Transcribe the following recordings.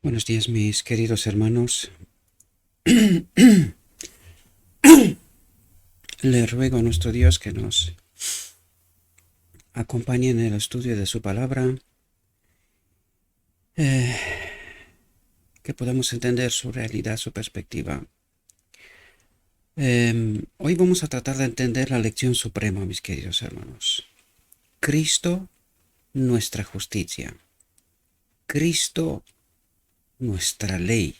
Buenos días, mis queridos hermanos. Le ruego a nuestro Dios que nos acompañe en el estudio de su palabra, eh, que podamos entender su realidad, su perspectiva. Hoy vamos a tratar de entender la lección suprema, mis queridos hermanos. Cristo, nuestra justicia. Cristo, nuestra ley.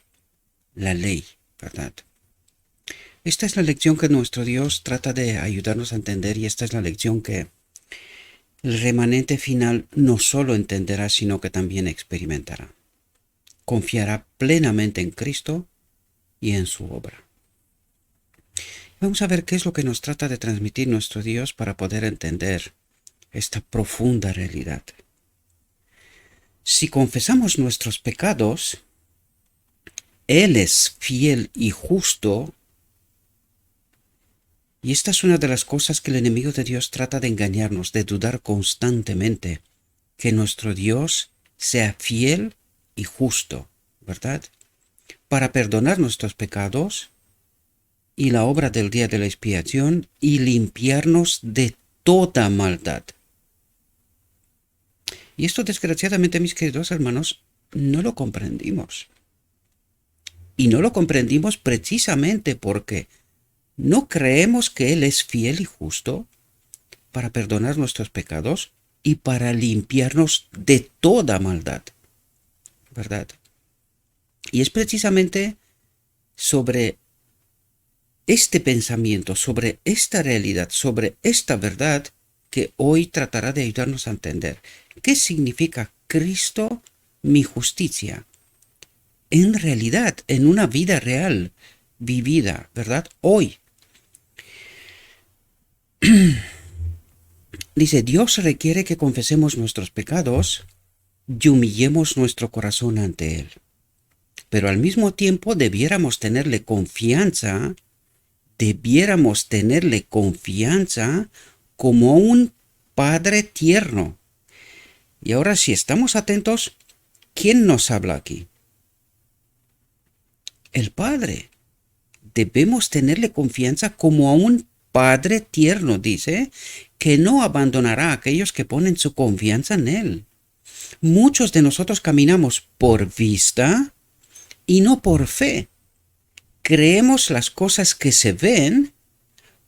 La ley, ¿verdad? Esta es la lección que nuestro Dios trata de ayudarnos a entender, y esta es la lección que el remanente final no solo entenderá, sino que también experimentará. Confiará plenamente en Cristo y en su obra. Vamos a ver qué es lo que nos trata de transmitir nuestro Dios para poder entender esta profunda realidad. Si confesamos nuestros pecados, Él es fiel y justo. Y esta es una de las cosas que el enemigo de Dios trata de engañarnos, de dudar constantemente, que nuestro Dios sea fiel y justo, ¿verdad? Para perdonar nuestros pecados y la obra del día de la expiación y limpiarnos de toda maldad. Y esto, desgraciadamente, mis queridos hermanos, no lo comprendimos. Y no lo comprendimos precisamente porque no creemos que Él es fiel y justo para perdonar nuestros pecados y para limpiarnos de toda maldad, ¿verdad? Y es precisamente sobre este pensamiento, sobre esta realidad, sobre esta verdad, que hoy tratará de ayudarnos a entender qué significa Cristo, mi justicia, en realidad, en una vida real, vivida, ¿verdad? Hoy. Dice, Dios requiere que confesemos nuestros pecados y humillemos nuestro corazón ante Él. Pero al mismo tiempo debiéramos tenerle confianza como un Padre tierno. Y ahora, si estamos atentos, ¿quién nos habla aquí? El Padre. Debemos tenerle confianza como a un Padre tierno, dice, que no abandonará a aquellos que ponen su confianza en Él. Muchos de nosotros caminamos por vista y no por fe. Creemos las cosas que se ven,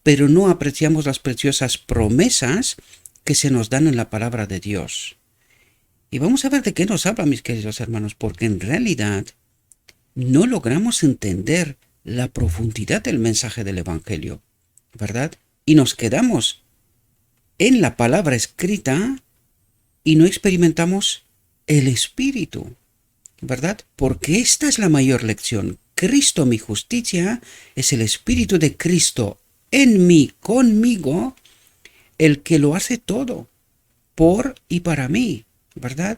pero no apreciamos las preciosas promesas que se nos dan en la palabra de Dios. Y vamos a ver de qué nos habla, mis queridos hermanos, porque en realidad no logramos entender la profundidad del mensaje del Evangelio, ¿verdad? Y nos quedamos en la palabra escrita y no experimentamos el Espíritu, ¿verdad? Porque esta es la mayor lección. Cristo, mi justicia, es el Espíritu de Cristo en mí, conmigo, el que lo hace todo, por y para mí, ¿verdad?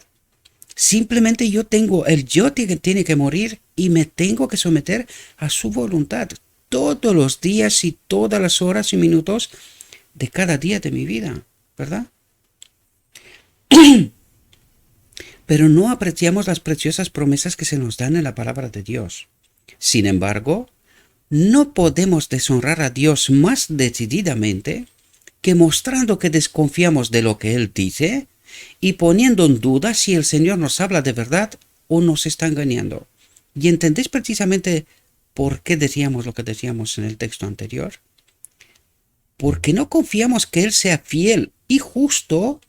Simplemente el yo tiene que morir y me tengo que someter a su voluntad todos los días y todas las horas y minutos de cada día de mi vida, ¿verdad? Pero no apreciamos las preciosas promesas que se nos dan en la palabra de Dios. Sin embargo, no podemos deshonrar a Dios más decididamente que mostrando que desconfiamos de lo que Él dice y poniendo en duda si el Señor nos habla de verdad o nos está engañando. ¿Y entendéis precisamente por qué decíamos lo que decíamos en el texto anterior? Porque no confiamos que Él sea fiel y justo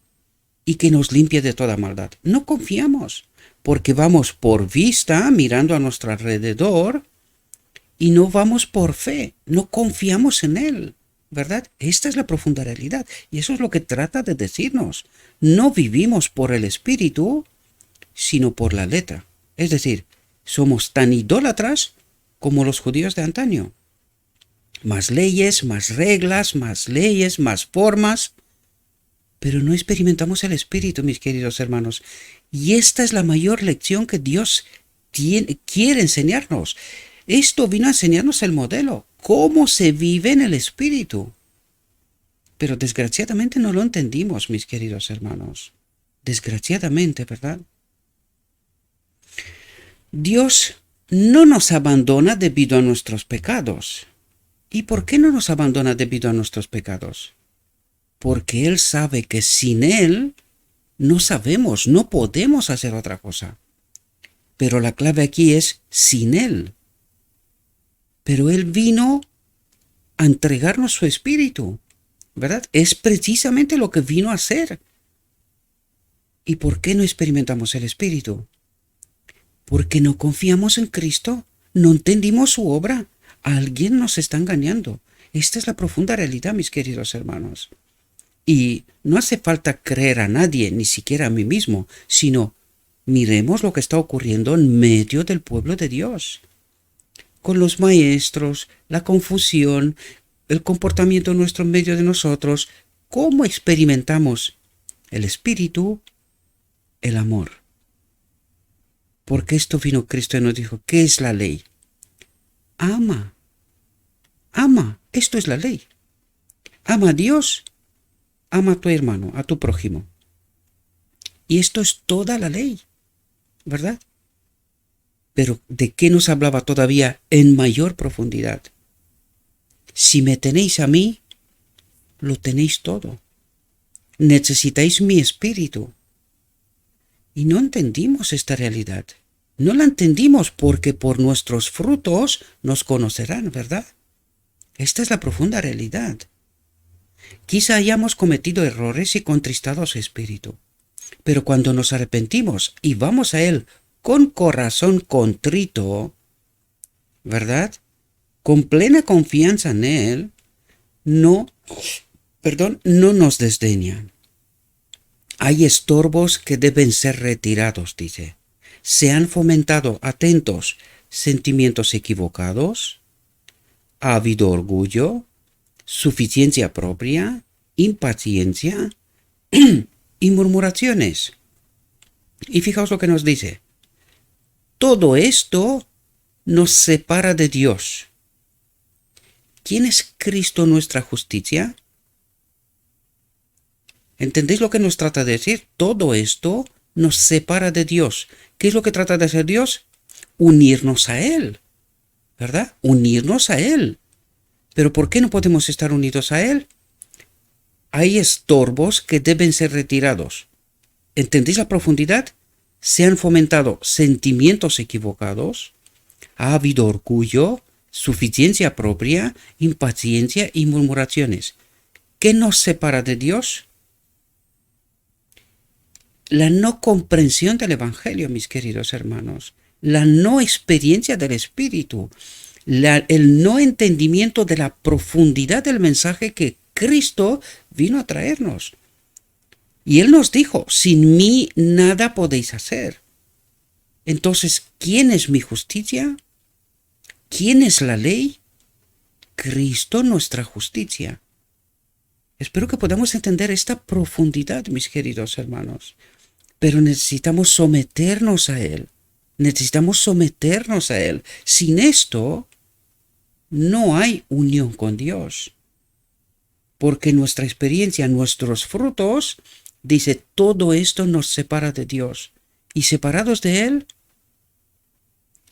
y que nos limpie de toda maldad. No confiamos, porque vamos por vista, mirando a nuestro alrededor, y no vamos por fe, no confiamos en Él, ¿verdad? Esta es la profunda realidad, y eso es lo que trata de decirnos. No vivimos por el Espíritu, sino por la letra. Es decir, somos tan idólatras como los judíos de antaño. Más leyes, más reglas, más leyes, más formas, pero no experimentamos el Espíritu, mis queridos hermanos. Y esta es la mayor lección que Dios quiere enseñarnos. Esto vino a enseñarnos el modelo, cómo se vive en el Espíritu. Pero desgraciadamente no lo entendimos, mis queridos hermanos. Desgraciadamente, ¿verdad? Dios no nos abandona debido a nuestros pecados. ¿Y por qué no nos abandona debido a nuestros pecados? Porque Él sabe que sin Él no sabemos, no podemos hacer otra cosa. Pero la clave aquí es sin Él. Pero Él vino a entregarnos su espíritu, ¿verdad? Es precisamente lo que vino a hacer. ¿Y por qué no experimentamos el espíritu? Porque no confiamos en Cristo, no entendimos su obra. Alguien nos está engañando. Esta es la profunda realidad, mis queridos hermanos. Y no hace falta creer a nadie, ni siquiera a mí mismo, sino miremos lo que está ocurriendo en medio del pueblo de Dios. Con los maestros, la confusión, el comportamiento nuestro en medio de nosotros, cómo experimentamos el espíritu, el amor. Porque esto vino Cristo y nos dijo, ¿qué es la ley? Ama, ama, esto es la ley. Ama a Dios, ama a tu hermano, a tu prójimo. Y esto es toda la ley, ¿verdad? Pero ¿de qué nos hablaba todavía en mayor profundidad? Si me tenéis a mí, lo tenéis todo. Necesitáis mi espíritu. Y no entendimos esta realidad. No la entendimos porque por nuestros frutos nos conocerán, ¿verdad? Esta es la profunda realidad. Quizá hayamos cometido errores y contristado a su espíritu. Pero cuando nos arrepentimos y vamos a Él con corazón contrito, ¿verdad? Con plena confianza en Él, no nos desdeña. Hay estorbos que deben ser retirados, dice. Se han fomentado, atentos, sentimientos equivocados, ha habido orgullo, suficiencia propia, impaciencia y murmuraciones. Y fijaos lo que nos dice. Todo esto nos separa de Dios. ¿Quién es Cristo nuestra justicia? ¿Entendéis lo que nos trata de decir? Todo esto nos separa de Dios. ¿Qué es lo que trata de hacer Dios? Unirnos a Él, ¿verdad? Unirnos a Él. ¿Pero por qué no podemos estar unidos a Él? Hay estorbos que deben ser retirados. ¿Entendéis la profundidad? Se han fomentado sentimientos equivocados, ha habido orgullo, suficiencia propia, impaciencia y murmuraciones. ¿Qué nos separa de Dios? La no comprensión del Evangelio, mis queridos hermanos, la no experiencia del Espíritu, el no entendimiento de la profundidad del mensaje que Cristo vino a traernos. Y Él nos dijo, sin mí nada podéis hacer. Entonces, ¿quién es mi justicia? ¿Quién es la ley? Cristo nuestra justicia. Espero que podamos entender esta profundidad, mis queridos hermanos. Pero necesitamos someternos a Él. Necesitamos someternos a Él. Sin esto, no hay unión con Dios. Porque nuestra experiencia, nuestros frutos, dice, todo esto nos separa de Dios. Y separados de Él,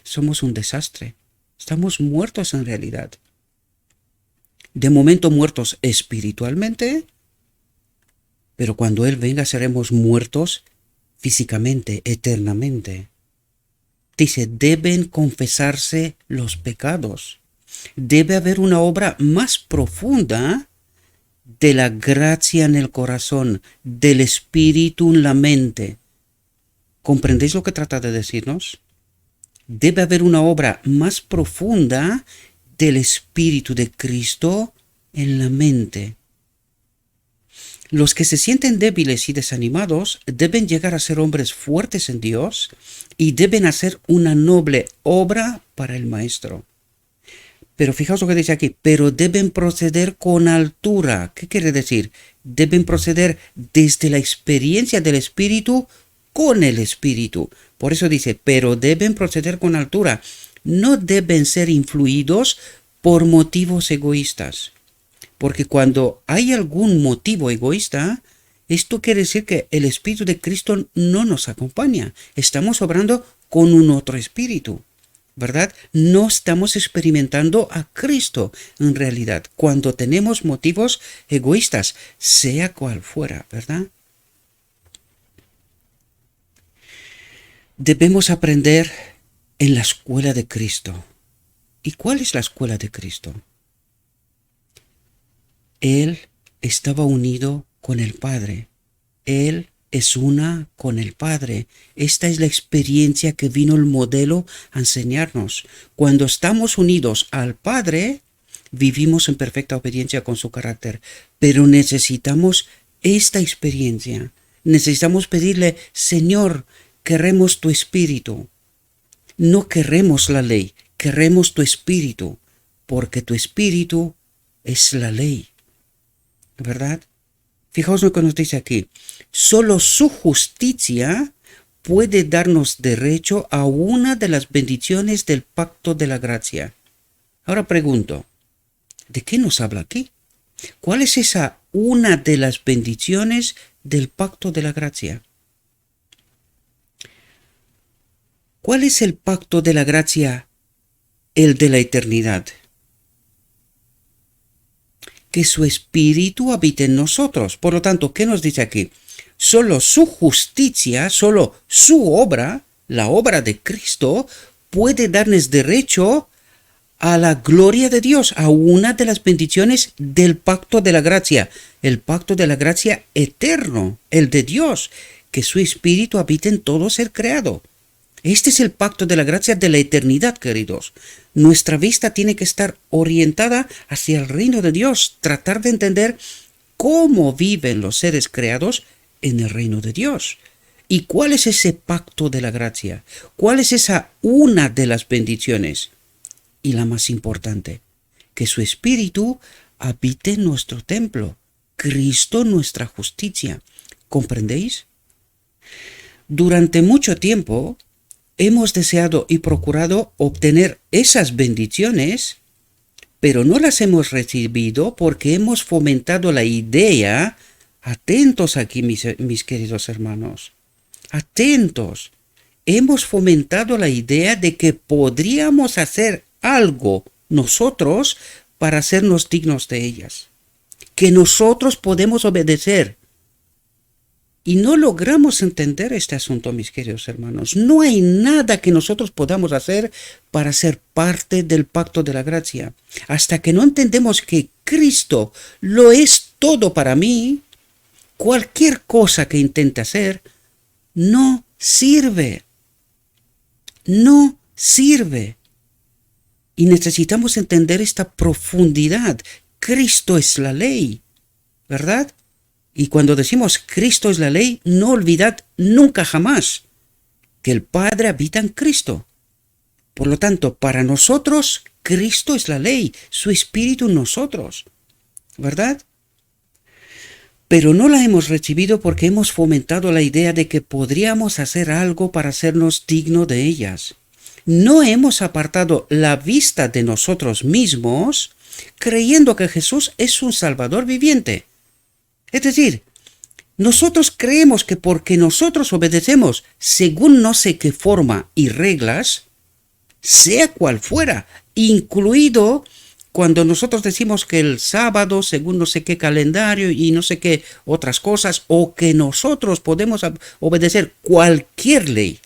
somos un desastre. Estamos muertos en realidad. De momento muertos espiritualmente, pero cuando Él venga seremos muertos físicamente, eternamente. Dice, deben confesarse los pecados. Debe haber una obra más profunda de la gracia en el corazón, del espíritu en la mente. ¿Comprendéis lo que trata de decirnos? Debe haber una obra más profunda del espíritu de Cristo en la mente. Los que se sienten débiles y desanimados deben llegar a ser hombres fuertes en Dios y deben hacer una noble obra para el Maestro. Pero fijaos lo que dice aquí, pero deben proceder con altura. ¿Qué quiere decir? Deben proceder desde la experiencia del Espíritu con el Espíritu. Por eso dice, pero deben proceder con altura. No deben ser influidos por motivos egoístas. Porque cuando hay algún motivo egoísta, esto quiere decir que el Espíritu de Cristo no nos acompaña. Estamos obrando con un otro espíritu, ¿verdad? No estamos experimentando a Cristo en realidad cuando tenemos motivos egoístas, sea cual fuera, ¿verdad? Debemos aprender en la escuela de Cristo. ¿Y cuál es la escuela de Cristo? Él estaba unido con el Padre. Él es una con el Padre. Esta es la experiencia que vino el modelo a enseñarnos. Cuando estamos unidos al Padre, vivimos en perfecta obediencia con su carácter. Pero necesitamos esta experiencia. Necesitamos pedirle, Señor, queremos tu espíritu. No queremos la ley, queremos tu espíritu, porque tu espíritu es la ley, ¿verdad? Fijaos lo que nos dice aquí. Solo su justicia puede darnos derecho a una de las bendiciones del pacto de la gracia. Ahora pregunto, ¿de qué nos habla aquí? ¿Cuál es esa una de las bendiciones del pacto de la gracia? ¿Cuál es el pacto de la gracia? El de la eternidad. Que su espíritu habite en nosotros. Por lo tanto, ¿qué nos dice aquí? Solo su justicia, solo su obra, la obra de Cristo, puede darnos derecho a la gloria de Dios, a una de las bendiciones del pacto de la gracia, el pacto de la gracia eterno, el de Dios, que su espíritu habite en todo ser creado. Este es el pacto de la gracia de la eternidad, queridos. Nuestra vista tiene que estar orientada hacia el reino de Dios, tratar de entender cómo viven los seres creados en el reino de Dios. ¿Y cuál es ese pacto de la gracia? ¿Cuál es esa una de las bendiciones? Y la más importante, que su espíritu habite en nuestro templo, Cristo nuestra justicia. ¿Comprendéis? Durante mucho tiempo hemos deseado y procurado obtener esas bendiciones, pero no las hemos recibido porque hemos fomentado la idea, atentos aquí mis queridos hermanos, atentos, hemos fomentado la idea de que podríamos hacer algo nosotros para hacernos dignos de ellas, que nosotros podemos obedecer. Y no logramos entender este asunto, mis queridos hermanos. No hay nada que nosotros podamos hacer para ser parte del pacto de la gracia. Hasta que no entendemos que Cristo lo es todo para mí, cualquier cosa que intente hacer no sirve. No sirve. Y necesitamos entender esta profundidad. Cristo es la ley, ¿verdad? Y cuando decimos Cristo es la ley, no olvidad nunca jamás que el Padre habita en Cristo. Por lo tanto, para nosotros, Cristo es la ley, su Espíritu en nosotros, ¿verdad? Pero no la hemos recibido porque hemos fomentado la idea de que podríamos hacer algo para hacernos dignos de ellas. No hemos apartado la vista de nosotros mismos creyendo que Jesús es un Salvador viviente. Es decir, nosotros creemos que porque nosotros obedecemos según no sé qué forma y reglas, sea cual fuera, incluido cuando nosotros decimos que el sábado, según no sé qué calendario y no sé qué otras cosas, o que nosotros podemos obedecer cualquier ley,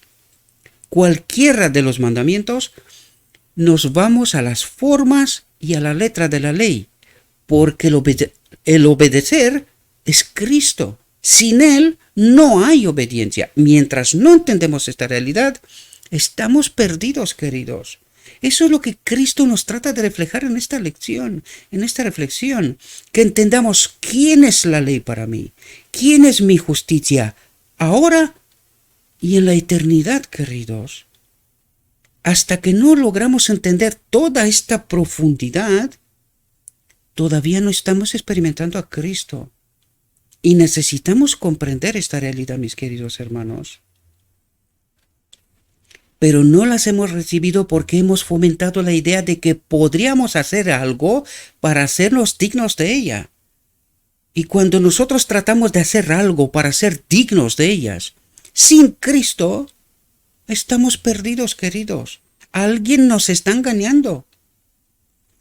cualquiera de los mandamientos, nos vamos a las formas y a la letra de la ley, porque el obedecer es Cristo. Sin Él no hay obediencia. Mientras no entendemos esta realidad, estamos perdidos, queridos. Eso es lo que Cristo nos trata de reflejar en esta lección, en esta reflexión. Que entendamos quién es la ley para mí, quién es mi justicia, ahora y en la eternidad, queridos. Hasta que no logramos entender toda esta profundidad, todavía no estamos experimentando a Cristo. Y necesitamos comprender esta realidad, mis queridos hermanos. Pero no las hemos recibido porque hemos fomentado la idea de que podríamos hacer algo para hacernos dignos de ella. Y cuando nosotros tratamos de hacer algo para ser dignos de ellas, sin Cristo, Estamos perdidos, queridos. Alguien nos está engañando.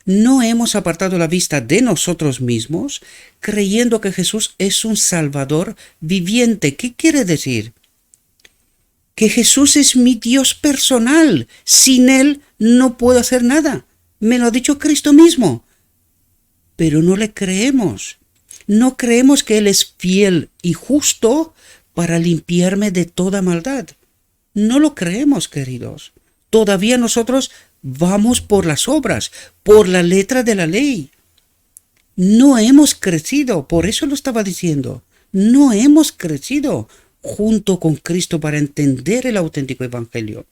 No hemos apartado la vista de nosotros mismos, creyendo que Jesús es un Salvador viviente. ¿Qué quiere decir? Que Jesús es mi Dios personal. Sin Él no puedo hacer nada. Me lo ha dicho Cristo mismo. Pero no le creemos. No creemos que Él es fiel y justo para limpiarme de toda maldad. No lo creemos, queridos. Todavía nosotros vamos por las obras, por la letra de la ley. No hemos crecido, por eso lo estaba diciendo. No hemos crecido junto con Cristo para entender el auténtico evangelio.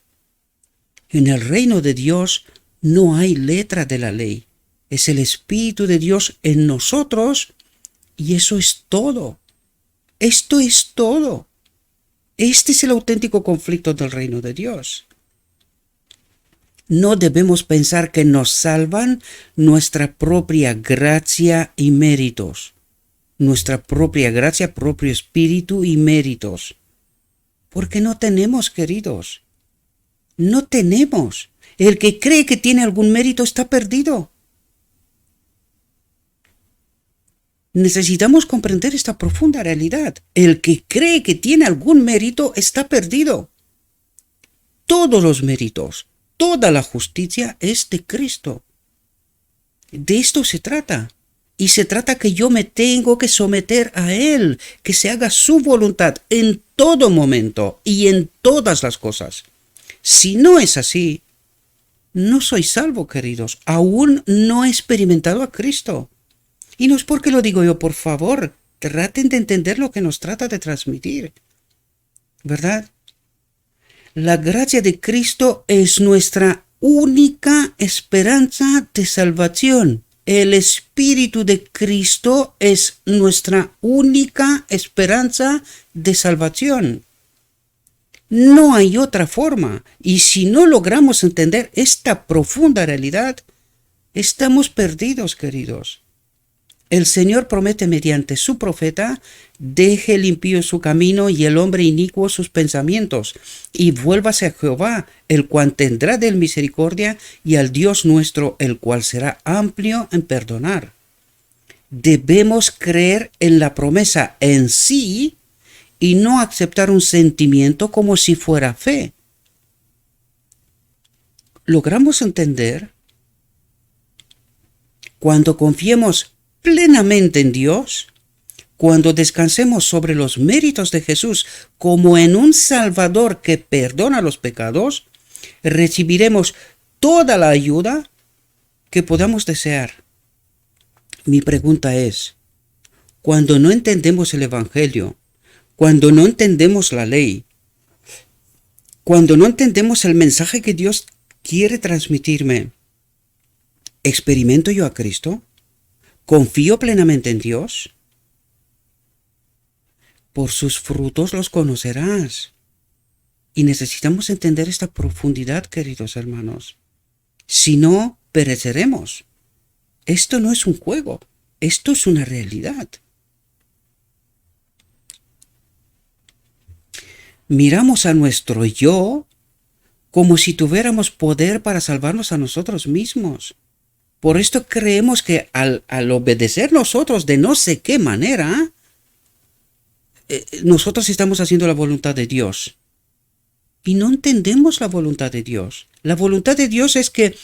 En el reino de Dios no hay letra de la ley. Es el Espíritu de Dios en nosotros y eso es todo. Esto es todo. Este es el auténtico conflicto del reino de Dios. No debemos pensar que nos salvan nuestra propia gracia y méritos. Nuestra propia gracia, propio espíritu y méritos. Porque no tenemos, queridos. No tenemos. El que cree que tiene algún mérito está perdido. Necesitamos comprender esta profunda realidad. El que cree que tiene algún mérito está perdido. Todos los méritos, toda la justicia es de Cristo. De esto se trata. Y se trata que yo me tengo que someter a Él, que se haga su voluntad en todo momento y en todas las cosas. Si no es así, no soy salvo, queridos. Aún no he experimentado a Cristo. Y no es porque lo digo yo, por favor, traten de entender lo que nos trata de transmitir. ¿Verdad? La gracia de Cristo es nuestra única esperanza de salvación. El Espíritu de Cristo es nuestra única esperanza de salvación. No hay otra forma. Y si no logramos entender esta profunda realidad, estamos perdidos, queridos. El Señor promete mediante su profeta, deje el impío su camino y el hombre inicuo sus pensamientos, y vuélvase a Jehová, el cual tendrá de él misericordia, y al Dios nuestro, el cual será amplio en perdonar. Debemos creer en la promesa en sí y no aceptar un sentimiento como si fuera fe. ¿Logramos entender? Cuando confiemos plenamente en Dios, cuando descansemos sobre los méritos de Jesús como en un Salvador que perdona los pecados, recibiremos toda la ayuda que podamos desear. Mi pregunta es, cuando no entendemos el Evangelio, cuando no entendemos la ley, cuando no entendemos el mensaje que Dios quiere transmitirme, ¿experimento yo a Cristo? ¿Confío plenamente en Dios? Por sus frutos los conocerás. Y necesitamos entender esta profundidad, queridos hermanos. Si no, pereceremos. Esto no es un juego, esto es una realidad. Miramos a nuestro yo como si tuviéramos poder para salvarnos a nosotros mismos. Por esto creemos que al obedecer nosotros de no sé qué manera, nosotros estamos haciendo la voluntad de Dios. Y no entendemos la voluntad de Dios. La voluntad de Dios es que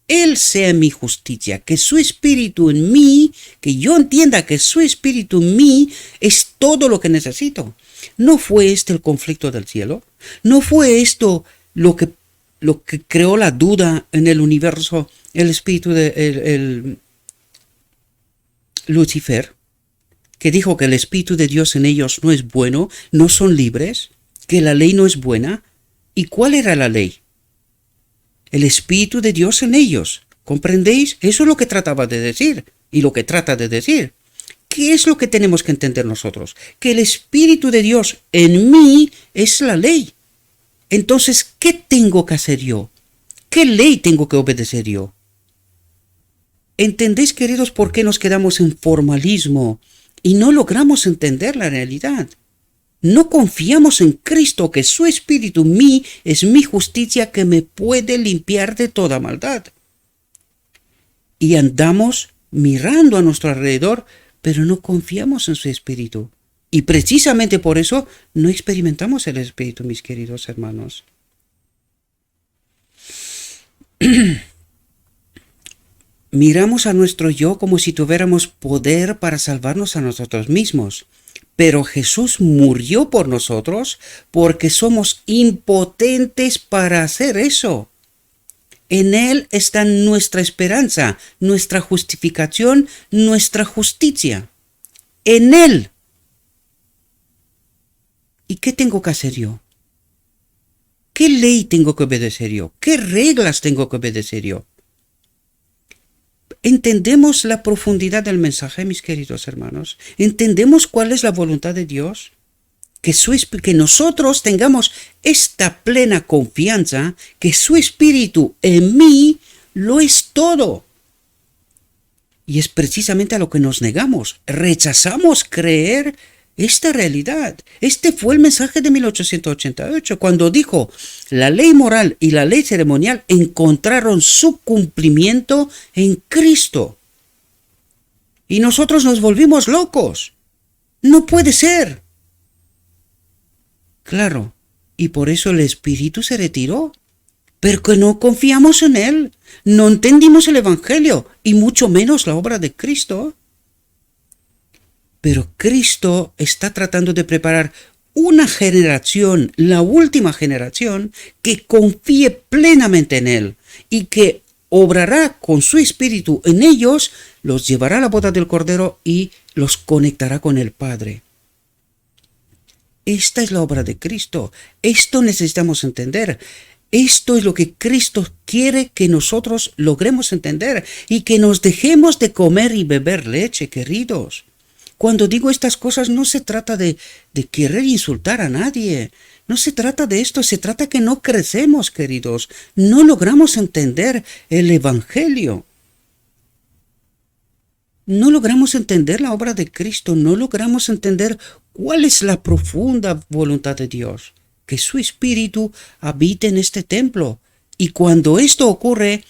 Él sea mi justicia, que su espíritu en mí, que yo entienda que su espíritu en mí es todo lo que necesito. ¿No fue este el conflicto del cielo? ¿No fue esto lo que creó la duda en el universo, el espíritu de Lucifer, que dijo que el espíritu de Dios en ellos no es bueno, no son libres, que la ley no es buena? ¿Y cuál era la ley? El espíritu de Dios en ellos. ¿Comprendéis? Eso es lo que trataba de decir y lo que trata de decir. ¿Qué es lo que tenemos que entender nosotros? Que el espíritu de Dios en mí es la ley. Entonces, ¿qué tengo que hacer yo? ¿Qué ley tengo que obedecer yo? ¿Entendéis, queridos, por qué nos quedamos en formalismo y no logramos entender la realidad? No confiamos en Cristo, que su Espíritu mí es mi justicia que me puede limpiar de toda maldad. Y andamos mirando a nuestro alrededor, pero no confiamos en su Espíritu. Y precisamente por eso no experimentamos el Espíritu, mis queridos hermanos. Miramos a nuestro yo como si tuviéramos poder para salvarnos a nosotros mismos. Pero Jesús murió por nosotros porque somos impotentes para hacer eso. En Él está nuestra esperanza, nuestra justificación, nuestra justicia. En Él. ¿Y qué tengo que hacer yo? ¿Qué ley tengo que obedecer yo? ¿Qué reglas tengo que obedecer yo? ¿Entendemos la profundidad del mensaje, mis queridos hermanos? ¿Entendemos cuál es la voluntad de Dios? Que nosotros tengamos esta plena confianza que su Espíritu en mí lo es todo. Y es precisamente a lo que nos negamos. Rechazamos creer esta realidad. Este fue el mensaje de 1888, cuando dijo: la ley moral y la ley ceremonial encontraron su cumplimiento en Cristo. Y nosotros nos volvimos locos. No puede ser. Claro, y por eso el Espíritu se retiró. Pero que no confiamos en Él. No entendimos el Evangelio, y mucho menos la obra de Cristo. Pero Cristo está tratando de preparar una generación, la última generación, que confíe plenamente en Él y que obrará con su Espíritu en ellos, los llevará a la boda del Cordero y los conectará con el Padre. Esta es la obra de Cristo. Esto necesitamos entender. Esto es lo que Cristo quiere que nosotros logremos entender y que nos dejemos de comer y beber leche, queridos. Cuando digo estas cosas no se trata de querer insultar a nadie. No se trata de esto, se trata que no crecemos, queridos. No logramos entender el Evangelio. No logramos entender la obra de Cristo. No logramos entender cuál es la profunda voluntad de Dios. Que su Espíritu habite en este templo. Y cuando esto ocurre,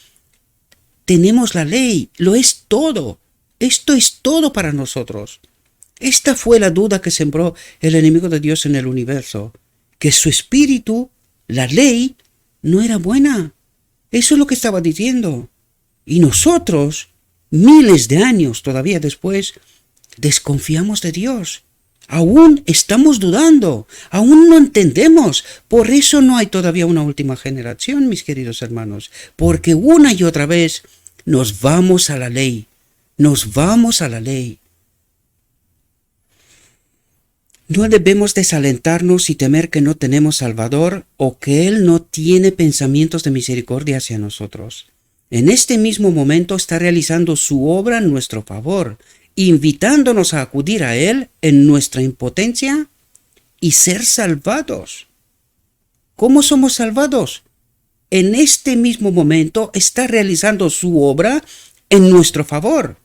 tenemos la ley. Lo es todo. Esto es todo para nosotros. Esta fue la duda que sembró el enemigo de Dios en el universo, que su Espíritu, la ley, no era buena. Eso es lo que estaba diciendo. Y nosotros, miles de años todavía después, desconfiamos de Dios. Aún estamos dudando, aún no entendemos. Por eso no hay todavía una última generación, mis queridos hermanos, porque una y otra vez nos vamos a la ley, nos vamos a la ley. No debemos desalentarnos y temer que no tenemos Salvador o que Él no tiene pensamientos de misericordia hacia nosotros. En este mismo momento está realizando su obra en nuestro favor, invitándonos a acudir a Él en nuestra impotencia y ser salvados. ¿Cómo somos salvados? En este mismo momento está realizando su obra en nuestro favor.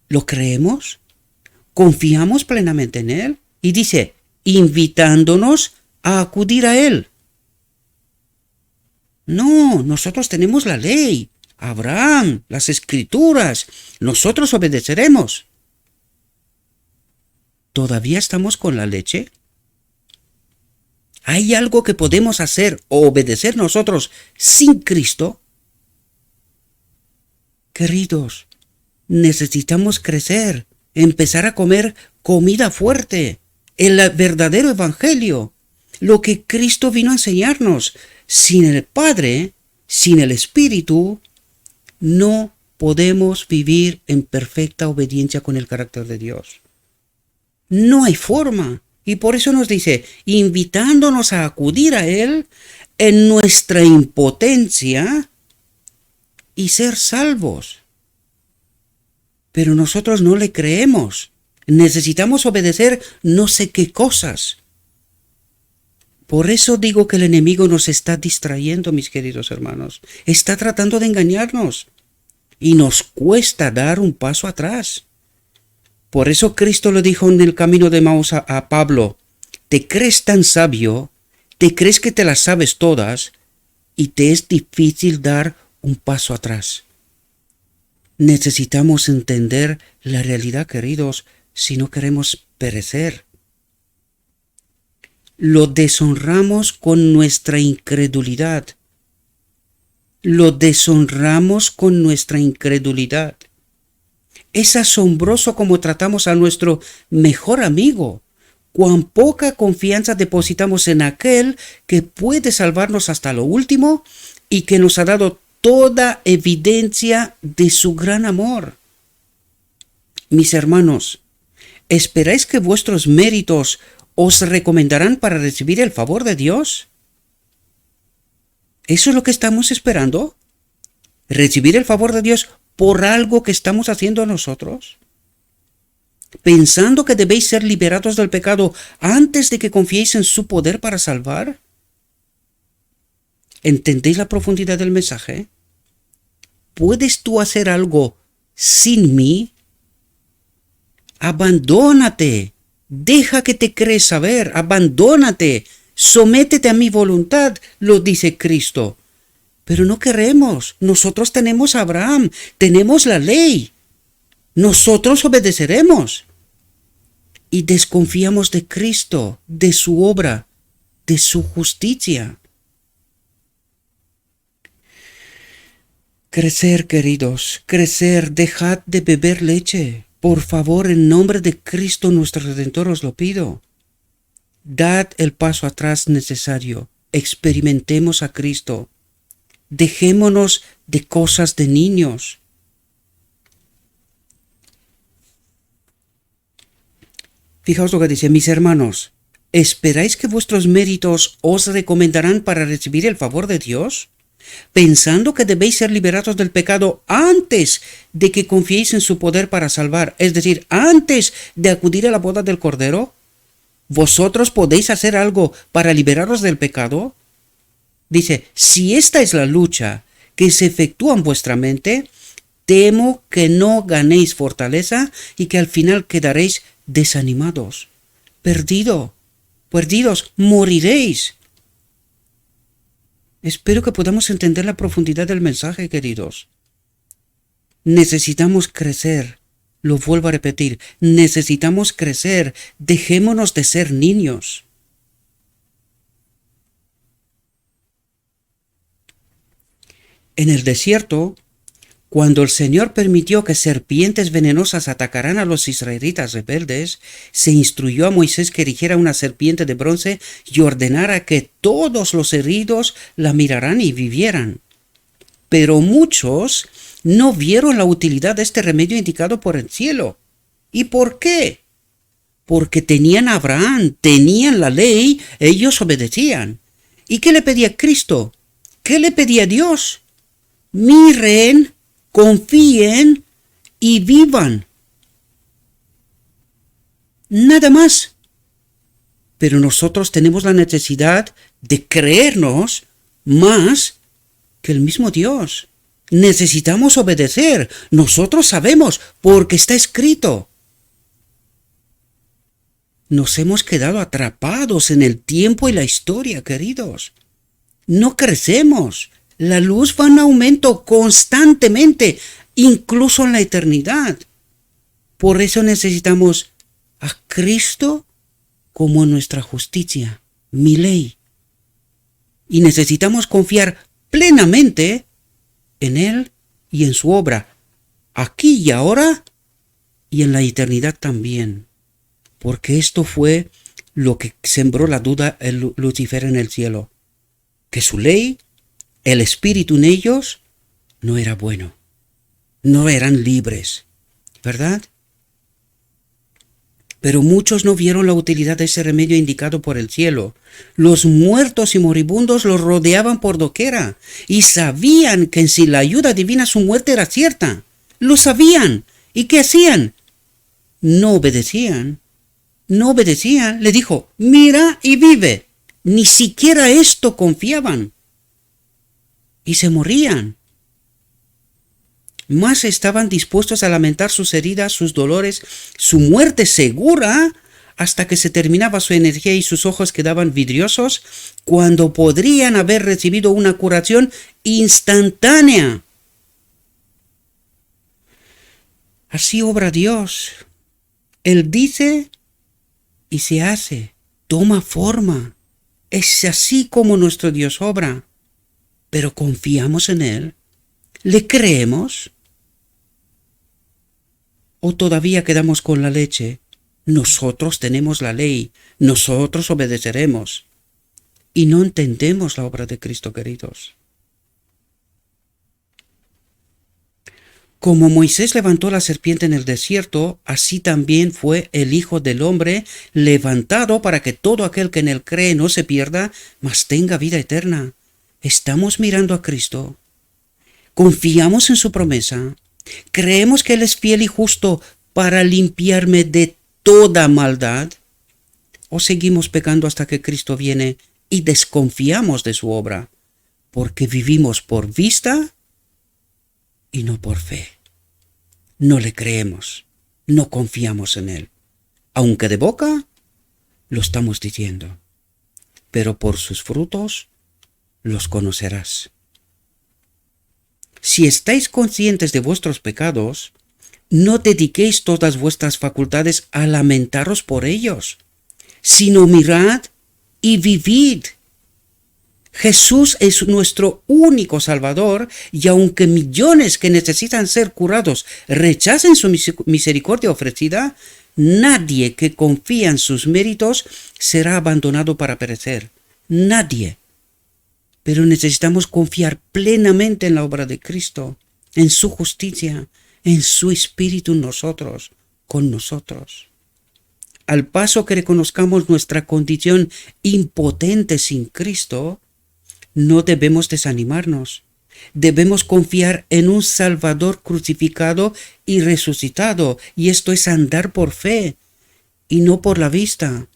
¿Lo creemos? ¿Confiamos plenamente en Él? Y dice, invitándonos a acudir a Él. No, nosotros tenemos la ley, Abraham, las Escrituras, nosotros obedeceremos. ¿Todavía estamos con la leche? ¿Hay algo que podemos hacer o obedecer nosotros sin Cristo? Queridos, necesitamos crecer, empezar a comer comida fuerte, el verdadero evangelio, lo que Cristo vino a enseñarnos. Sin el Padre, sin el Espíritu, no podemos vivir en perfecta obediencia con el carácter de Dios. No hay forma. Y por eso nos dice, invitándonos a acudir a Él en nuestra impotencia y ser salvos. Pero nosotros no le creemos. Necesitamos obedecer no sé qué cosas. Por eso digo que el enemigo nos está distrayendo, mis queridos hermanos. Está tratando de engañarnos. Y nos cuesta dar un paso atrás. Por eso Cristo le dijo en el camino de Maús a Pablo, te crees tan sabio, te crees que te las sabes todas y te es difícil dar un paso atrás. Necesitamos entender la realidad, queridos, si no queremos perecer. Lo deshonramos con nuestra incredulidad. Lo deshonramos con nuestra incredulidad. Es asombroso cómo tratamos a nuestro mejor amigo. Cuán poca confianza depositamos en aquel que puede salvarnos hasta lo último y que nos ha dado toda evidencia de su gran amor. Mis hermanos, ¿esperáis que vuestros méritos os recomendarán para recibir el favor de Dios? ¿Eso es lo que estamos esperando? ¿Recibir el favor de Dios por algo que estamos haciendo nosotros? ¿Pensando que debéis ser liberados del pecado antes de que confiéis en su poder para salvar? ¿Entendéis la profundidad del mensaje? ¿Puedes tú hacer algo sin mí? Abandónate. Deja que te crees saber. Abandónate. Sométete a mi voluntad, lo dice Cristo. Pero no queremos. Nosotros tenemos a Abraham. Tenemos la ley. Nosotros obedeceremos. Y desconfiamos de Cristo, de su obra, de su justicia. Crecer, queridos, crecer, dejad de beber leche. Por favor, en nombre de Cristo nuestro Redentor os lo pido. Dad el paso atrás necesario. Experimentemos a Cristo. Dejémonos de cosas de niños. Fijaos lo que dice, mis hermanos, ¿esperáis que vuestros méritos os recomendarán para recibir el favor de Dios? Pensando que debéis ser liberados del pecado antes de que confiéis en su poder para salvar, es decir, antes de acudir a la boda del Cordero, ¿vosotros podéis hacer algo para liberaros del pecado? Dice, si esta es la lucha que se efectúa en vuestra mente, temo que no ganéis fortaleza y que al final quedaréis desanimados, perdidos, moriréis. Espero que podamos entender la profundidad del mensaje, queridos. Necesitamos crecer, lo vuelvo a repetir, necesitamos crecer, dejémonos de ser niños. En el desierto, cuando el Señor permitió que serpientes venenosas atacaran a los israelitas rebeldes, se instruyó a Moisés que erigiera una serpiente de bronce y ordenara que todos los heridos la miraran y vivieran. Pero muchos no vieron la utilidad de este remedio indicado por el cielo. ¿Y por qué? Porque tenían a Abraham, tenían la ley, ellos obedecían. ¿Y qué le pedía Cristo? ¿Qué le pedía Dios? Miren, confíen y vivan. Nada más. Pero nosotros tenemos la necesidad de creernos más que el mismo Dios. Necesitamos obedecer. Nosotros sabemos porque está escrito. Nos hemos quedado atrapados en el tiempo y la historia, queridos. No crecemos. La luz va en aumento constantemente, incluso en la eternidad. Por eso necesitamos a Cristo como nuestra justicia, mi ley. Y necesitamos confiar plenamente en Él y en su obra, aquí y ahora y en la eternidad también. Porque esto fue lo que sembró la duda en Lucifer en el cielo, que su ley, el espíritu en ellos, no era bueno, no eran libres, ¿verdad? Pero muchos no vieron la utilidad de ese remedio indicado por el cielo. Los muertos y moribundos los rodeaban por doquiera y sabían que sin la ayuda divina su muerte era cierta. Lo sabían. ¿Y qué hacían? No obedecían. Le dijo, mira y vive. Ni siquiera esto confiaban. Y se morían. Más estaban dispuestos a lamentar sus heridas, sus dolores, su muerte segura, hasta que se terminaba su energía y sus ojos quedaban vidriosos, cuando podrían haber recibido una curación instantánea. Así obra Dios. Él dice y se hace, toma forma. Es así como nuestro Dios obra. Pero confiamos en Él. ¿Le creemos? ¿O todavía quedamos con la leche? Nosotros tenemos la ley, nosotros obedeceremos. Y no entendemos la obra de Cristo, queridos. Como Moisés levantó la serpiente en el desierto, así también fue el Hijo del Hombre levantado para que todo aquel que en él cree no se pierda, mas tenga vida eterna. Estamos mirando a Cristo. Confiamos en su promesa. Creemos que Él es fiel y justo para limpiarme de toda maldad. ¿O seguimos pecando hasta que Cristo viene y desconfiamos de su obra? Porque vivimos por vista y no por fe. No le creemos, no confiamos en Él. Aunque de boca lo estamos diciendo, pero por sus frutos los conocerás. Si estáis conscientes de vuestros pecados, no dediquéis todas vuestras facultades a lamentaros por ellos, sino mirad y vivid. Jesús es nuestro único Salvador, y aunque millones que necesitan ser curados rechacen su misericordia ofrecida, nadie que confía en sus méritos será abandonado para perecer. Nadie. Pero necesitamos confiar plenamente en la obra de Cristo, en su justicia, en su Espíritu en nosotros, con nosotros. Al paso que reconozcamos nuestra condición impotente sin Cristo, no debemos desanimarnos. Debemos confiar en un Salvador crucificado y resucitado, y esto es andar por fe y no por la vista.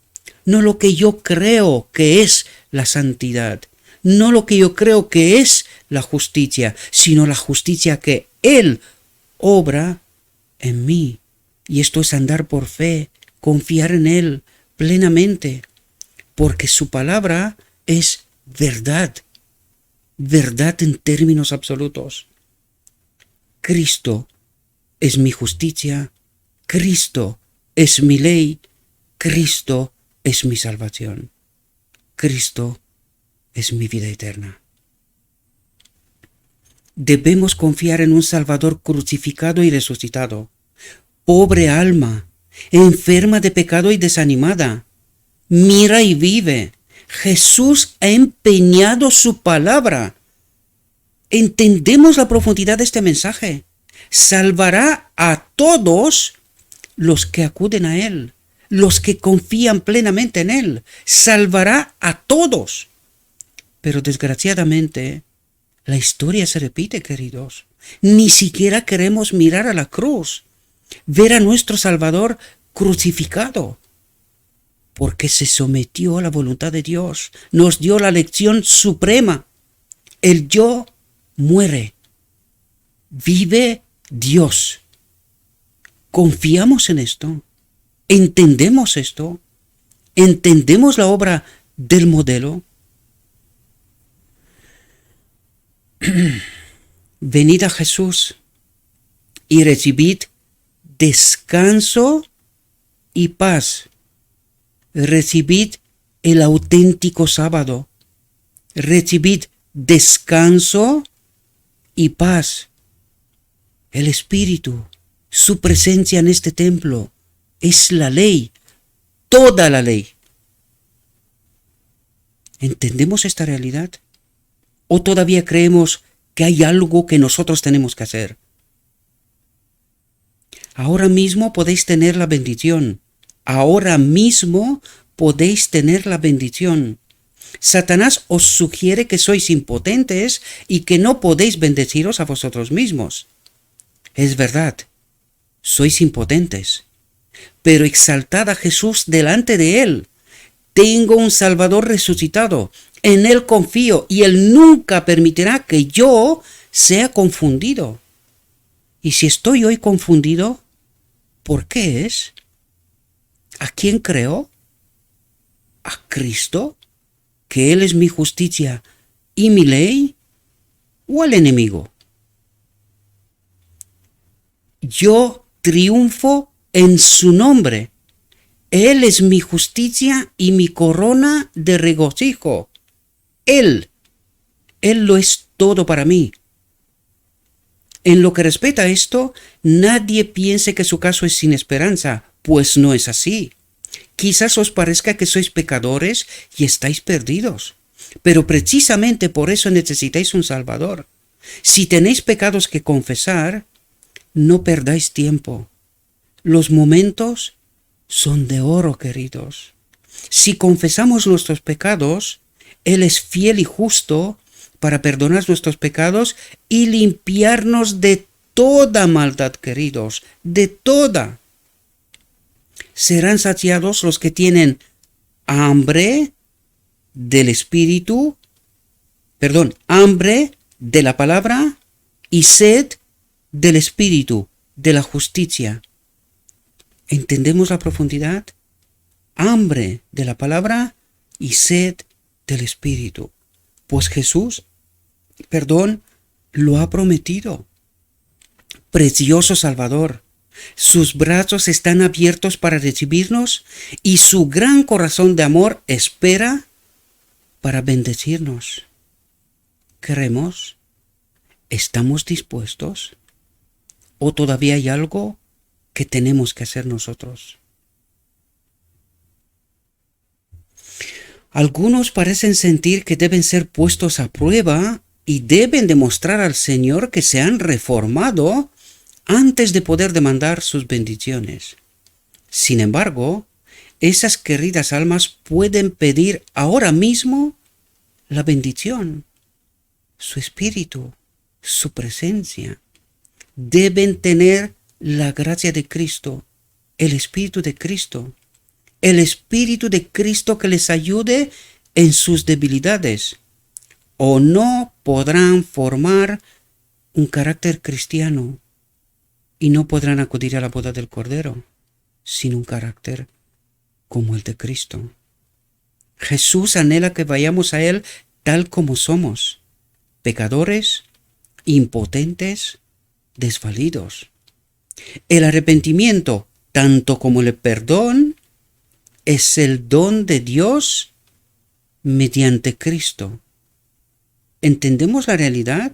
No lo que yo creo que es la santidad, no lo que yo creo que es la justicia, sino la justicia que Él obra en mí. Y esto es andar por fe, confiar en Él plenamente, porque su palabra es verdad, verdad en términos absolutos. Cristo es mi justicia, Cristo es mi ley, Cristo es mi salvación, Cristo es mi vida eterna. Debemos confiar en un Salvador crucificado y resucitado. Pobre alma, enferma de pecado y desanimada, mira y vive. Jesús ha empeñado su palabra. ¿Entendemos la profundidad de este mensaje? Salvará a todos los que acuden a Él, los que confían plenamente en Él. Salvará a todos. Pero desgraciadamente, la historia se repite, queridos. Ni siquiera queremos mirar a la cruz, ver a nuestro Salvador crucificado, porque se sometió a la voluntad de Dios, nos dio la lección suprema. El yo muere, vive Dios. ¿Confiamos en esto? ¿Entendemos esto? ¿Entendemos la obra del modelo? Venid a Jesús y recibid descanso y paz. Recibid el auténtico sábado. Recibid descanso y paz. El Espíritu, su presencia en este templo, es la ley, toda la ley. ¿Entendemos esta realidad? ¿O todavía creemos que hay algo que nosotros tenemos que hacer? Ahora mismo podéis tener la bendición. Ahora mismo podéis tener la bendición. Satanás os sugiere que sois impotentes y que no podéis bendeciros a vosotros mismos. Es verdad, sois impotentes, pero exaltad a Jesús delante de Él. Tengo un Salvador resucitado, en Él confío y Él nunca permitirá que yo sea confundido. Y si estoy hoy confundido, ¿por qué es? ¿A quién creo? ¿A Cristo? ¿Que Él es mi justicia y mi ley? ¿O al enemigo? Yo triunfo en su nombre. Él es mi justicia y mi corona de regocijo. Él lo es todo para mí. En lo que respecta a esto, nadie piense que su caso es sin esperanza, pues no es así. Quizás os parezca que sois pecadores y estáis perdidos, pero precisamente por eso necesitáis un Salvador. Si tenéis pecados que confesar, no perdáis tiempo. Los momentos son de oro, queridos. Si confesamos nuestros pecados, Él es fiel y justo para perdonar nuestros pecados y limpiarnos de toda maldad, queridos, de toda. Serán saciados los que tienen hambre del Espíritu, hambre de la palabra y sed del Espíritu, de la justicia. ¿Entendemos la profundidad? Hambre de la palabra y sed del Espíritu. Pues Jesús, lo ha prometido. Precioso Salvador, sus brazos están abiertos para recibirnos y su gran corazón de amor espera para bendecirnos. ¿Queremos? ¿Estamos dispuestos? ¿O todavía hay algo que tenemos que hacer nosotros? Algunos parecen sentir que deben ser puestos a prueba y deben demostrar al Señor que se han reformado antes de poder demandar sus bendiciones. Sin embargo, esas queridas almas pueden pedir ahora mismo la bendición, su espíritu, su presencia. Deben tener la gracia de Cristo, el Espíritu de Cristo, el Espíritu de Cristo que les ayude en sus debilidades, o no podrán formar un carácter cristiano y no podrán acudir a la boda del Cordero sin un carácter como el de Cristo. Jesús anhela que vayamos a Él tal como somos, pecadores, impotentes, desvalidos. El arrepentimiento, tanto como el perdón, es el don de Dios mediante Cristo. ¿Entendemos la realidad?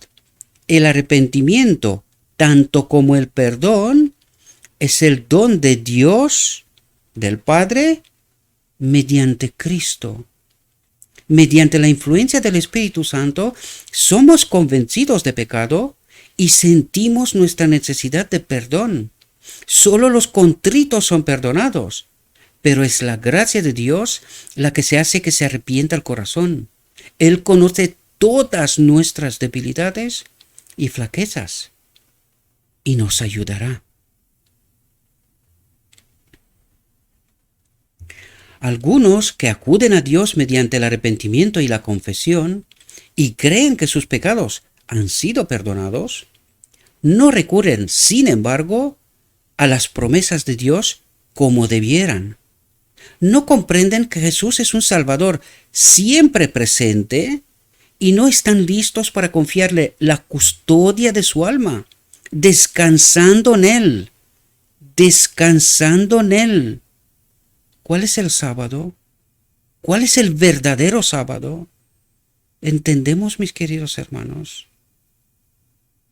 El arrepentimiento, tanto como el perdón, es el don de Dios, del Padre, mediante Cristo. Mediante la influencia del Espíritu Santo, somos convencidos de pecado y sentimos nuestra necesidad de perdón. Solo los contritos son perdonados, pero es la gracia de Dios la que se hace que se arrepienta el corazón. Él conoce todas nuestras debilidades y flaquezas y nos ayudará. Algunos que acuden a Dios mediante el arrepentimiento y la confesión y creen que sus pecados han sido perdonados, no recurren, sin embargo, a las promesas de Dios como debieran. No comprenden que Jesús es un Salvador siempre presente y no están listos para confiarle la custodia de su alma, descansando en Él, descansando en Él. ¿Cuál es el sábado? ¿Cuál es el verdadero sábado? ¿Entendemos, mis queridos hermanos?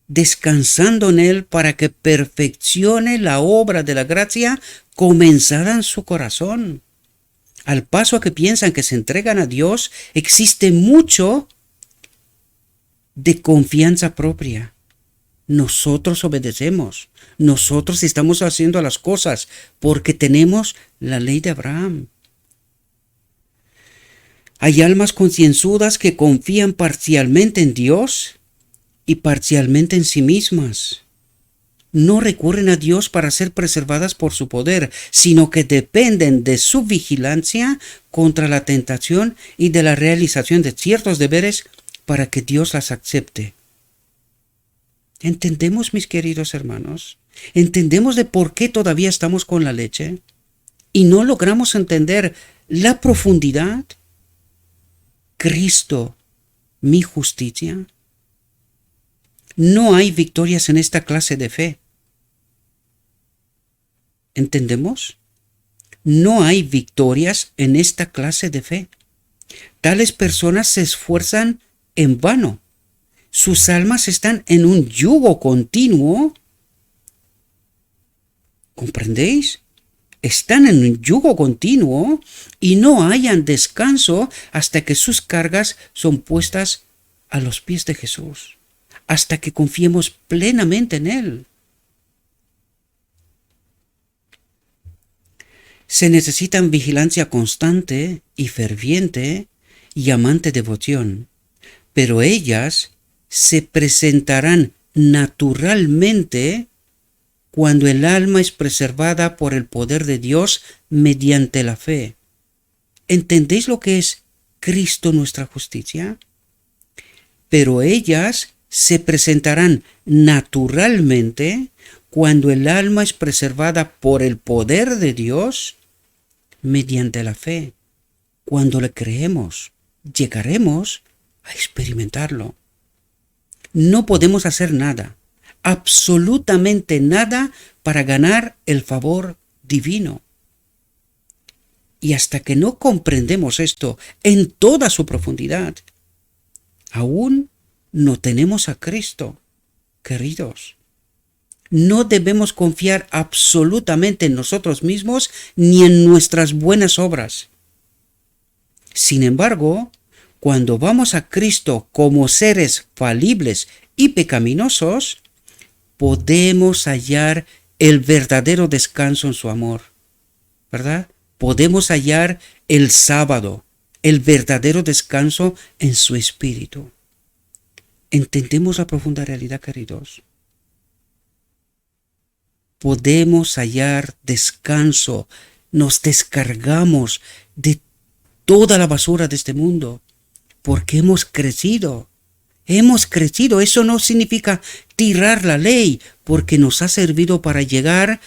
Descansando en Él para que perfeccione la obra de la gracia comenzada en su corazón. Al paso que piensan que se entregan a Dios, existe mucho de confianza propia. Nosotros obedecemos, nosotros estamos haciendo las cosas porque tenemos la ley de Abraham. Hay almas concienzudas que confían parcialmente en Dios y parcialmente en sí mismas. No recurren a Dios para ser preservadas por su poder, sino que dependen de su vigilancia contra la tentación y de la realización de ciertos deberes para que Dios las acepte. ¿Entendemos, mis queridos hermanos? ¿Entendemos de por qué todavía estamos con la leche? y no logramos entender la profundidad, Cristo, mi justicia, no hay victorias en esta clase de fe. ¿Entendemos? No hay victorias en esta clase de fe. Tales personas se esfuerzan en vano. Sus almas están en un yugo continuo. ¿Comprendéis? Están en un yugo continuo y no hallan descanso hasta que sus cargas son puestas a los pies de Jesús, hasta que confiemos plenamente en Él. Se necesitan vigilancia constante y ferviente y amante devoción, pero ellas se presentarán naturalmente cuando el alma es preservada por el poder de Dios mediante la fe. ¿Entendéis lo que es Cristo nuestra justicia? Pero ellas se presentarán naturalmente cuando el alma es preservada por el poder de Dios mediante la fe. Cuando le creemos, llegaremos a experimentarlo. No podemos hacer nada, absolutamente nada, para ganar el favor divino. Y hasta que no comprendemos esto en toda su profundidad, aún no tenemos a Cristo, queridos. No debemos confiar absolutamente en nosotros mismos ni en nuestras buenas obras. Sin embargo, cuando vamos a Cristo como seres falibles y pecaminosos, podemos hallar el verdadero descanso en su amor, ¿verdad? Podemos hallar el sábado, el verdadero descanso en su espíritu. ¿Entendemos la profunda realidad, queridos? Podemos hallar descanso, nos descargamos de toda la basura de este mundo, porque hemos crecido. Eso no significa tirar la ley, porque nos ha servido para llegar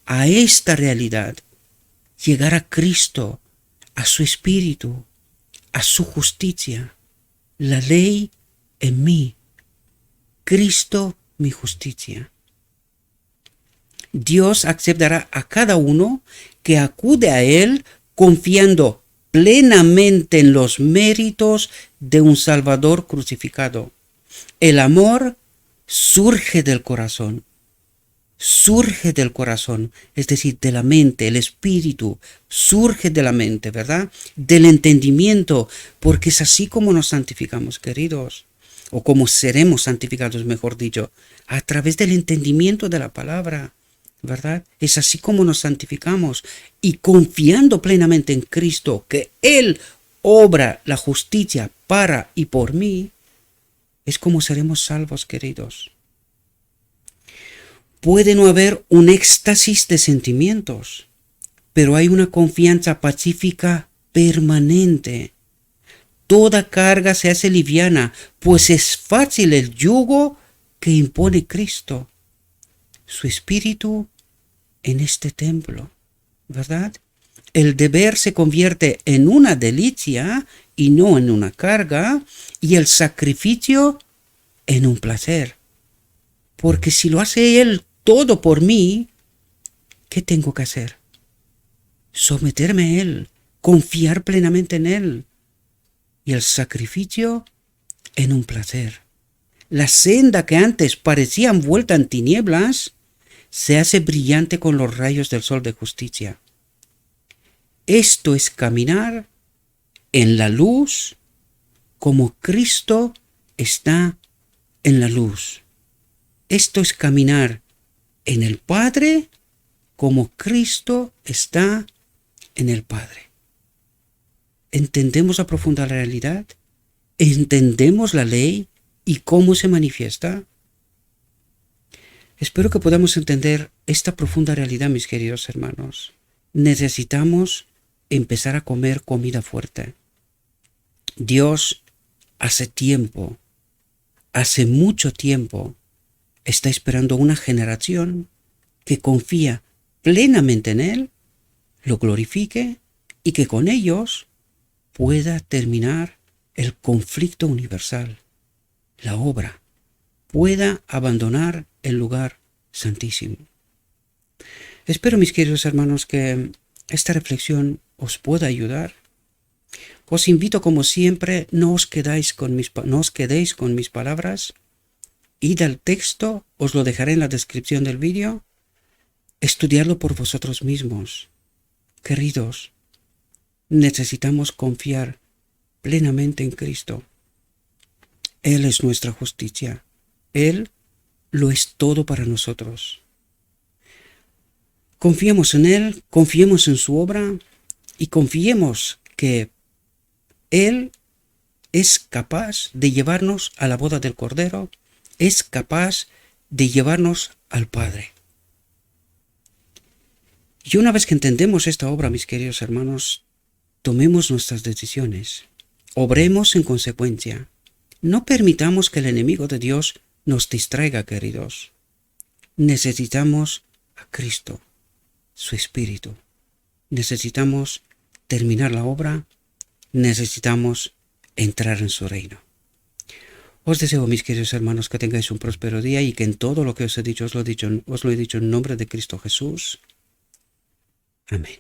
a esta realidad, llegar a Cristo, a su espíritu, a su justicia. La ley en mí, Cristo mi justicia. Dios aceptará a cada uno que acude a Él confiando plenamente en los méritos de un Salvador crucificado. El amor surge del corazón, es decir, de la mente, el espíritu surge de la mente, ¿verdad? Del entendimiento, porque es así como nos santificamos, queridos, o como seremos santificados, mejor dicho, a través del entendimiento de la palabra, ¿verdad? Es así como nos santificamos, y confiando plenamente en Cristo, que Él obra la justicia para y por mí, es como seremos salvos, queridos. Puede no haber un éxtasis de sentimientos, pero hay una confianza pacífica permanente. Toda carga se hace liviana, pues es fácil el yugo que impone Cristo, su espíritu en este templo, ¿verdad? El deber se convierte en una delicia y no en una carga, y el sacrificio en un placer. Porque si lo hace Él todo por mí, ¿qué tengo que hacer? Someterme a Él, confiar plenamente en Él. Y el sacrificio en un placer. La senda que antes parecía envuelta en tinieblas se hace brillante con los rayos del sol de justicia. Esto es caminar en la luz como Cristo está en la luz. Esto es caminar en el Padre como Cristo está en el Padre. ¿Entendemos la profunda realidad? ¿Entendemos la ley y cómo se manifiesta? Espero que podamos entender esta profunda realidad, mis queridos hermanos. Necesitamos empezar a comer comida fuerte. Dios hace mucho tiempo, está esperando una generación que confía plenamente en Él lo glorifique y que con ellos pueda terminar el conflicto universal, la obra, pueda abandonar el lugar santísimo. Espero, mis queridos hermanos, que esta reflexión os pueda ayudar. Os invito, como siempre, no os quedéis con mis palabras. Id al texto, os lo dejaré en la descripción del vídeo. Estudiarlo por vosotros mismos. Queridos, necesitamos confiar plenamente en Cristo. Él es nuestra justicia. Él lo es todo para nosotros. Confiemos en Él, confiemos en su obra y confiemos que Él es capaz de llevarnos a la boda del Cordero, es capaz de llevarnos al Padre. Y una vez que entendemos esta obra, mis queridos hermanos, tomemos nuestras decisiones, obremos en consecuencia. No permitamos que el enemigo de Dios nos distraiga, queridos. Necesitamos a Cristo, su Espíritu. Necesitamos terminar la obra, necesitamos entrar en su reino. Os deseo, mis queridos hermanos, que tengáis un próspero día y que en todo lo que os he dicho, os lo he dicho en nombre de Cristo Jesús. Amén.